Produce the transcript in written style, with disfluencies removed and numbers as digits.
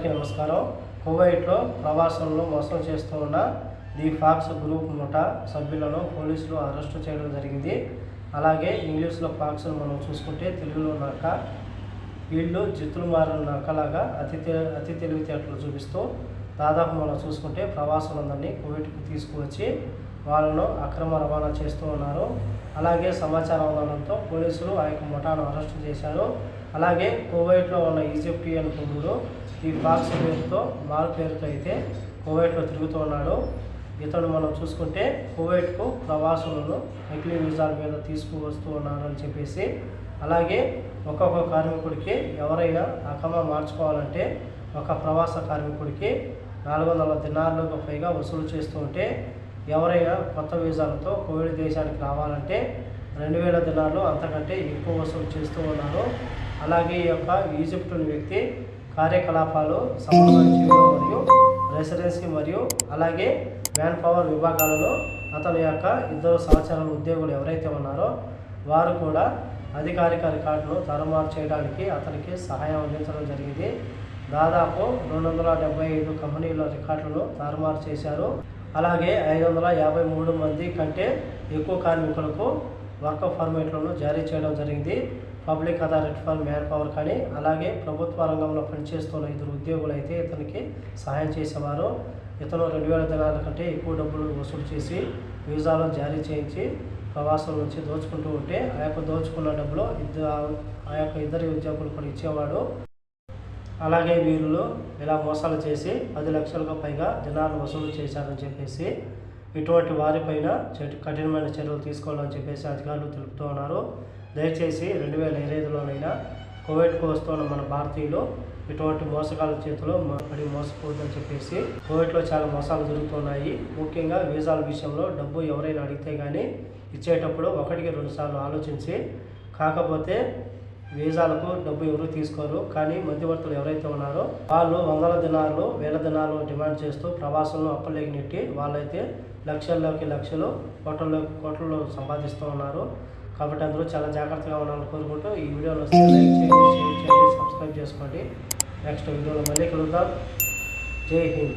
అందరికీ నమస్కారం. కువైట్లో ప్రవాసులను మోసం చేస్తూ ఉన్న ది ఫాక్స్ గ్రూప్ ముఠా సభ్యులను పోలీసులు అరెస్టు చేయడం జరిగింది. అలాగే ఇంగ్లీష్లో ఫాక్స్ను మనం చూసుకుంటే తెలుగులో నక్క. వీళ్ళు జిత్తులు మారిన నక్కలాగా అతి తెలివితేటలు చూపిస్తూ దాదాపు మనం చూసుకుంటే ప్రవాసులందరినీ కువైట్కు తీసుకువచ్చి వాళ్ళను అక్రమ రవాణా చేస్తూ ఉన్నారు. అలాగే సమాచారం అందడంతో పోలీసులు ఆ యొక్క ముఠాను అరెస్టు చేశారు. అలాగే కువైట్లో ఉన్న ఈజిప్టియన్ పురుడు ఈ ఫాక్స్ పేరుతో మాల్ పేరుతో అయితే కువైట్లో తిరుగుతూ ఉన్నాడు. ఇతను మనం చూసుకుంటే కువైట్కు ప్రవాసులను నకిలీ వీసాల మీద తీసుకువస్తూ ఉన్నారు అని చెప్పేసి, అలాగే ఒక్కొక్క కార్మికుడికి ఎవరైనా అకమా మార్చుకోవాలంటే ఒక ప్రవాస కార్మికుడికి 400 దినార్లకు పైగా వసూలు చేస్తూ ఉంటే, ఎవరైనా కొత్త వీసాలతో కువైట్ దేశానికి రావాలంటే 2000 దినార్లు అంతకంటే ఎక్కువ వసూలు చేస్తూ ఉన్నారు. అలాగే ఈ యొక్క ఈజిప్టుని వ్యక్తి కార్యకలాపాలు సమన్వయం చేయడం మరియు రెసిడెన్సీ మరియు అలాగే మ్యాన్ పవర్ విభాగాలలో అతని యొక్క ఇద్దరు సహచరుల ఉద్యోగులు ఎవరైతే ఉన్నారో వారు కూడా అధికారిక రికార్డును తారుమారు చేయడానికి అతనికి సహాయం అందించడం జరిగింది. దాదాపు 275 కంపెనీల రికార్డులను తారుమారు చేశారు. అలాగే 553 మంది కంటే ఎక్కువ కార్మికులకు వర్క్ పర్మిట్లను జారీ చేయడం జరిగింది. Public authority for man power కానీ అలాగే ప్రభుత్వ రంగంలో పనిచేస్తున్న 2 ఉద్యోగులు అయితే ఇతనికి సహాయం చేసేవారు. ఇతను 2000 దినాల కంటే ఎక్కువ డబ్బులు వసూలు చేసి వీసాలు జారీ చేయించి ప్రవాసుల నుంచి దోచుకుంటూ ఉంటే ఆ యొక్క దోచుకున్న డబ్బులు ఆ యొక్క ఇద్దరి ఉద్యోగులు కూడా ఇచ్చేవాడు. అలాగే వీళ్ళు ఇలా మోసాలు చేసి 10 లక్షలకు పైగా దినాలు వసూలు చేశారని చెప్పేసి ఇటువంటి వారిపైన కఠినమైన చర్యలు తీసుకోవాలని చెప్పేసి అధికారులు తెలుపుతూ ఉన్నారు. దయచేసి 2025లోనైనా కువైట్కు వస్తున్న మన భారతీయులు ఇటువంటి మోసగాళ్ళ చేతిలో పడి మోసపోవద్దని చెప్పేసి, కువైట్లో చాలా మోసాలు జరుగుతున్నాయి. ముఖ్యంగా వీసాల విషయంలో డబ్బు ఎవరైనా అడిగితే కానీ ఇచ్చేటప్పుడు 1-2 సార్లు ఆలోచించి, కాకపోతే వీసాలకు డబ్బు ఎవరు తీసుకోరు. కానీ మధ్యవర్తులు ఎవరైతే ఉన్నారో వాళ్ళు 100 దినాలు 1000 దినాలు డిమాండ్ చేస్తూ ప్రవాసులను అప్పలేకి నెట్టి వాళ్ళైతే లక్షల్లోకి లక్షలు కోట్లలో సంపాదిస్తూ ఉన్నారు. కాబట్టి అందరూ చాలా జాగ్రత్తగా ఉండాలని కోరుకుంటూ ఈ వీడియోలో లైక్ చేయండి, షేర్ చేయండి, సబ్స్క్రైబ్ చేసుకోండి. నెక్స్ట్ వీడియోలో మళ్ళీ కలుద్దాం. జై హింద్.